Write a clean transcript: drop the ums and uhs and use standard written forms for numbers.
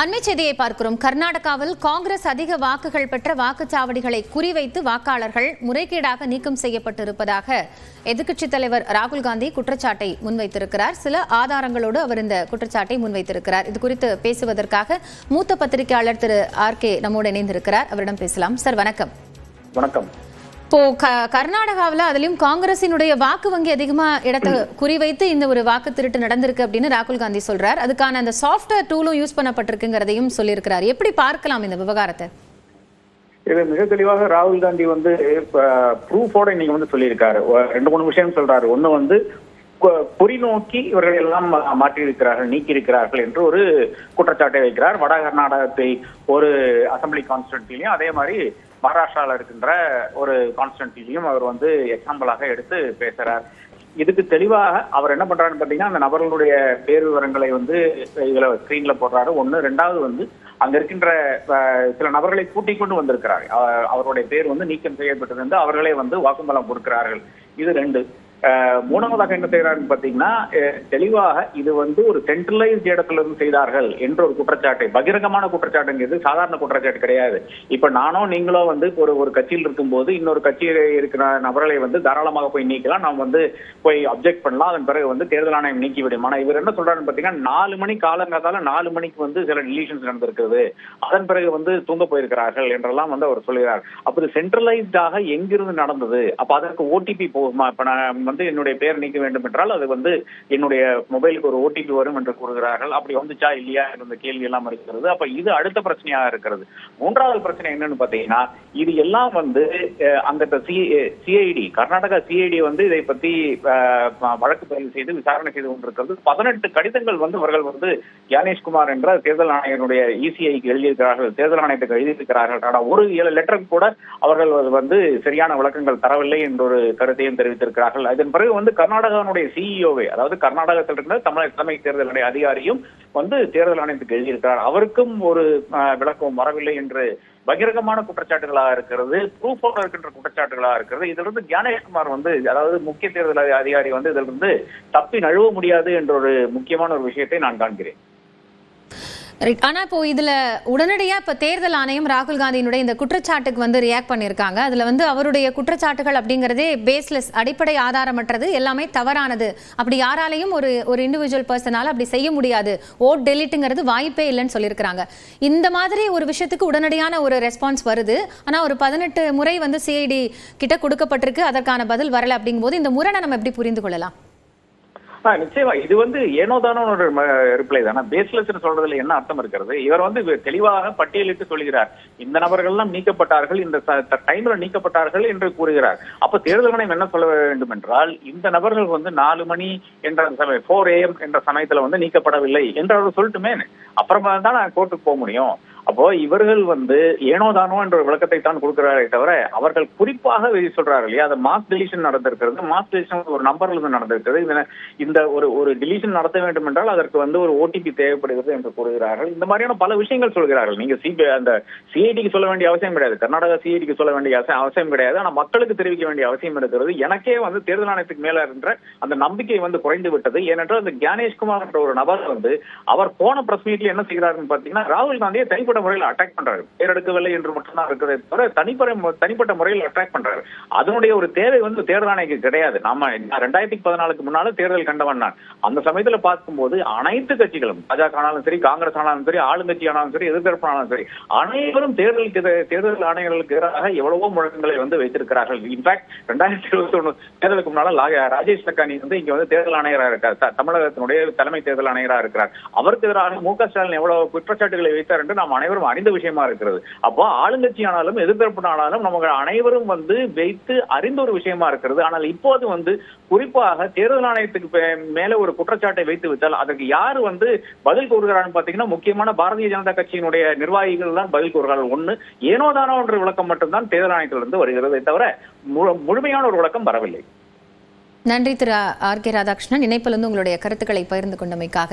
அண்மை செய்தியை பார்க்கிறோம். கர்நாடகாவில் காங்கிரஸ் அதிக வாக்குகள் பெற்ற வாக்குச்சாவடிகளை குறிவைத்து வாக்காளர்கள் முறைகேடாக நீக்கம் செய்யப்பட்டிருப்பதாக எதிர்க்கட்சித் தலைவர் ராகுல் காந்தி குற்றச்சாட்டை முன்வைத்திருக்கிறார். சில ஆதாரங்களோடு அவர் இந்த குற்றச்சாட்டை முன்வைத்திருக்கிறார். இது குறித்து பேசுவதற்காக மூத்த பத்திரிகையாளர் திரு ஆர்.கே. நம்மோடு இணைந்திருக்கிறார். அவரிடம் பேசலாம். சார் வணக்கம். வணக்கம். இப்போ கர்நாடகாவில் அதுலயும் காங்கிரசினுடைய வாக்கு வங்கி அதிகமா இடத்தை குறிவைத்து இந்த ஒரு வாக்கு திருட்டு நடந்திருக்கு அப்படின்னு ராகுல் காந்தி சொல்றார். அதுக்கான அந்த சாஃப்ட்வேர் டூலும் யூஸ் பண்ணப்பட்டிருக்குங்கிறதையும் சொல்லியிருக்கிறார். எப்படி பார்க்கலாம் இந்த விவகாரத்தை? இது மிக தெளிவாக ராகுல் காந்தி ப்ரூஃபோட இன்னைக்கு சொல்லியிருக்காரு. 2-3 விஷயம் சொல்றாரு. ஒண்ணு குறிநோக்கி இவர்கள் எல்லாம் மாற்றியிருக்கிறார்கள், நீக்கி இருக்கிறார்கள் என்று ஒரு குற்றச்சாட்டை வைக்கிறார். வட கர்நாடகத்தை ஒரு அசம்பிளி கான்ஸ்டிட்யூன்சிலையும் அதே மாதிரி மகாராஷ்டிராவில் இருக்கின்ற ஒரு கான்ஸ்டிட்யூன்சிலையும் அவர் எக்ஸாம்பிளாக எடுத்து பேசுறார். இதுக்கு தெளிவாக அவர் என்ன பண்றாருன்னு பாத்தீங்கன்னா, அந்த நபர்களுடைய பேர் விவரங்களை இதுல ஸ்கிரீன்ல போடுறாரு. ஒண்ணு. ரெண்டாவது அங்க இருக்கின்ற சில நபர்களை கூட்டிக் கொண்டு வந்திருக்கிறார். அவருடைய பேர் நீக்கம் செய்யப்பட்டிருந்து அவர்களே வாக்குமூலம் கொடுக்கிறார்கள். இது 2. மூணாவதாக என்ன செய்யறாருன்னு பாத்தீங்கன்னா, தெளிவாக இது ஒரு சென்ட்ரலைஸ்ட் இடத்துல இருந்து செய்தார்கள் என்ற ஒரு குற்றச்சாட்டை, பகிரங்கமான குற்றச்சாட்டுங்கிறது சாதாரண குற்றச்சாட்டு கிடையாது. இப்ப நானோ நீங்களோ ஒரு கட்சியில் இருக்கும்போது இன்னொரு கட்சியில் இருக்கிற நபர்களை தாராளமாக போய் நீக்கலாம், நாம் போய் அப்ஜெக்ட் பண்ணலாம். அதன் பிறகு தேர்தல் ஆணையம் நீக்கிவிடும். ஆனா இவர் என்ன சொல்றாருன்னு பாத்தீங்கன்னா, 4 மணி காலங்காத்தால 4 மணிக்கு சில டிலீஷன்ஸ் நடந்திருக்கிறது, அதன் பிறகு தூங்க போயிருக்கிறார்கள் என்றெல்லாம் அவர் சொல்கிறார். அப்ப சென்ட்ரலைஸ்டாக எங்கிருந்து நடந்தது? அப்ப அதற்கு ஓடிபி போகுமா? இப்ப நான் என்னுடைய பெயர் நீக்க வேண்டும் என்றால் அது என்னுடைய மொபைலுக்கு ஒரு ஓடிபி வரும் என்று கூறுகிறார்கள். அப்படி வந்துச்சா இல்லையா என்ற கேள்வி எல்லாம் இருக்கிறது. அப்ப இது அடுத்த பிரச்சனையாக இருக்கிறது. மூன்றாவது பிரச்சனை என்னன்னு பாத்தீங்கன்னா, இது எல்லாம் அந்த சிஐடி, கர்நாடகா சிஐடி இதை பத்தி வழக்கு பதிவு செய்து விசாரணை செய்து கொண்டிருக்கிறது. 18 கடிதங்கள் அவர்கள் ஞானேஷ்குமார் என்ற தேர்தல் ஆணையருடைய இசிஐக்கு எழுதியிருக்கிறார்கள், தேர்தல் ஆணையத்துக்கு எழுதியிருக்கிறார்கள். ஆனால் ஒரு லெட்டருக்கு கூட அவர்கள் சரியான விளக்கங்கள் தரவில்லை என்ற ஒரு கருத்தையும் தெரிவித்திருக்கிறார்கள். அதன் பிறகு கர்நாடகாவுடைய சிஇஓவே, அதாவது கர்நாடகத்தில் இருக்கிற தலைமை தேர்தல் அதிகாரியும் தேர்தல் ஆணையத்துக்கு எழுதியிருக்கிறார். அவருக்கும் ஒரு விளக்கம் வரவில்லை என்று பகிரங்கமான குற்றச்சாட்டுகளாக இருக்கிறது, ப்ரூஃபோட இருக்கின்ற குற்றச்சாட்டுகளாக இருக்கிறது. இதிலிருந்து ஞானேஷ்குமார் அதாவது முக்கிய தேர்தல் அதிகாரி இதிலிருந்து தப்பி நழுவ முடியாது என்ற ஒரு முக்கியமான ஒரு விஷயத்தை நான் காண்கிறேன். ஆனா இப்போ இதுல உடனடியா இப்ப தேர்தல் ஆணையம் ராகுல் காந்தியினுடைய இந்த குற்றச்சாட்டுக்கு ரியாக்ட் பண்ணிருக்காங்க. அதுல அவருடைய குற்றச்சாட்டுகள் அப்படிங்கறதே பேஸ்லெஸ், அடிப்படை ஆதாரமற்றது, எல்லாமே தவறானது. அப்படி யாராலையும் ஒரு இண்டிவிஜுவல் பர்சனால அப்படி செய்ய முடியாது, ஓட் டெலிட்டுங்கிறது வாய்ப்பே இல்லைன்னு சொல்லியிருக்காங்க. இந்த மாதிரி ஒரு விஷயத்துக்கு உடனடியான ஒரு ரெஸ்பான்ஸ் வருது. ஆனா ஒரு 18 முறை சிஐடி கிட்ட கொடுக்கப்பட்டிருக்கு, அதற்கான பதில் வரல. அப்படிங்கும் போது இந்த முரணை நம்ம எப்படி புரிந்து கொள்ளலாம்? நிச்சயமா இது ஏனோதானோ ஒரு ரிப்ளை தானே. பேஸ்லெஸ் சொல்றதுல என்ன அர்த்தம் இருக்கிறது? இவர் தெளிவாக பட்டியலிட்டு சொல்கிறார், இந்த நபர்கள் எல்லாம் நீக்கப்பட்டார்கள், இந்த டைம்ல நீக்கப்பட்டார்கள் என்று கூறுகிறார். அப்ப தேர்தல் ஆணையம் என்ன சொல்ல வேண்டும் என்றால், இந்த நபர்கள் 4 மணி என்ற 4 AM என்ற சமயத்துல நீக்கப்படவில்லை என்று அவர் சொல்லட்டுமே. அப்புறமா தான் நான் கோர்ட்டுக்கு போக முடியும். அப்போ இவர்கள் ஏனோதானோ என்ற ஒரு விளக்கத்தை தான் கொடுக்கிறாரே தவிர, அவர்கள் குறிப்பாக சொல்றாரு இல்லையா, அது மாஸ் டிலீஷன் நடந்திருக்கிறது, மாஸ் டிலீஷன் ஒரு நம்பர்ல இருந்து நடந்திருக்கிறது, இந்த ஒரு டிலீஷன் நடத்த வேண்டும் என்றால் அதற்கு ஒரு ஓடிபி தேவைப்படுகிறது என்று கூறுகிறார்கள். இந்த மாதிரியான பல விஷயங்கள் சொல்கிறார்கள். நீங்க அந்த சிஐடிக்கு சொல்ல வேண்டிய அவசியம் கிடையாது, கர்நாடகா சிஐடிக்கு சொல்ல வேண்டிய அவசியம் கிடையாது. ஆனா மக்களுக்கு தெரிவிக்க வேண்டிய அவசியம் இருக்கிறது. எனக்கே தேர்தல் ஆணையத்துக்கு மேல இருந்த அந்த நம்பிக்கை குறைந்து விட்டது. ஏனென்றால் அந்த ஞானேஷ்குமார் என்ற ஒரு நபர் அவர் போன பிரஸ் மீட்ல என்ன செய்கிறாருன்னு பாத்தீங்கன்னா, ராகுல் காந்தியை தனிப்பட்ட முறையில் அட்டாக் பண்றாரு. பேரெடுக்கவில்லை என்று மட்டும்தான் இருக்கிறதே தவிர தனிப்பட்ட முறையில் அட்டாக் பண்றாரு. அதனுடைய ஒரு தேவை தேர்தல் ஆணையத்துக்கு கிடையாது. நாம 2014 முன்னால தேர்தல் கண்டவன் நான். அந்த சமயத்துல பார்க்கும்போது அனைத்து கட்சிகளும், பாஜக ஆனாலும் சரி, காங்கிரஸ் ஆனாலும் சரி, ஆளுங்கட்சி ஆனாலும் சரி, எதிர்த்தரப்பு ஆனாலும் சரி, அனைவரும் தேர்தல் ஆணையர்களுக்கு எதிராக எவ்வளவோ முழக்கங்களை வைத்திருக்கிறார்கள். இன்ஃபேக்ட் 2021 தேர்தலுக்கு முன்னால ராஜேஷ் லக்கானி இங்க தேர்தல் ஆணையராக இருக்கார், தமிழகத்தினுடைய தலைமை தேர்தல் ஆணையராக இருக்கிறார். அவருக்கு எதிராக மு.க. ஸ்டாலின் எவ்வளவு குற்றச்சாட்டுகளை வைத்தார் என்று நாம் அனைவரும் அறிந்த விஷயமா இருக்கிறது. அப்போ ஆளுங்கட்சி ஆனாலும் எதிர்த்தரப்பு ஆனாலும் நம்ம அனைவரும் வைத்து அறிந்த ஒரு விஷயமா இருக்கிறது. ஆனால் இப்போது குறிப்பாக தேர்தல் ஆணையத்துக்கு மேல ஒரு குற்றச்சாட்டை வைத்து விட்டால் அதற்கு யாரு பதில் கூறுகிறான்னு பாத்தீங்கன்னா, முக்கியமான பாரதிய ஜனதா கட்சியினுடைய நிர்வாகிகள் தான் பதில் கூறுகிறார்கள். ஒண்ணு, ஏனோதானோ என்ற விளக்கம் மட்டும்தான் தேர்தல் ஆணையத்திலிருந்து வருகிறது தவிர முழுமையான ஒரு விளக்கம் வரவில்லை. நன்றி திரு ஆர்.கே. ராதாகிருஷ்ணன், இணைப்பிலிருந்து உங்களுடைய கருத்துக்களை பகிர்ந்து கொண்டமைக்காக.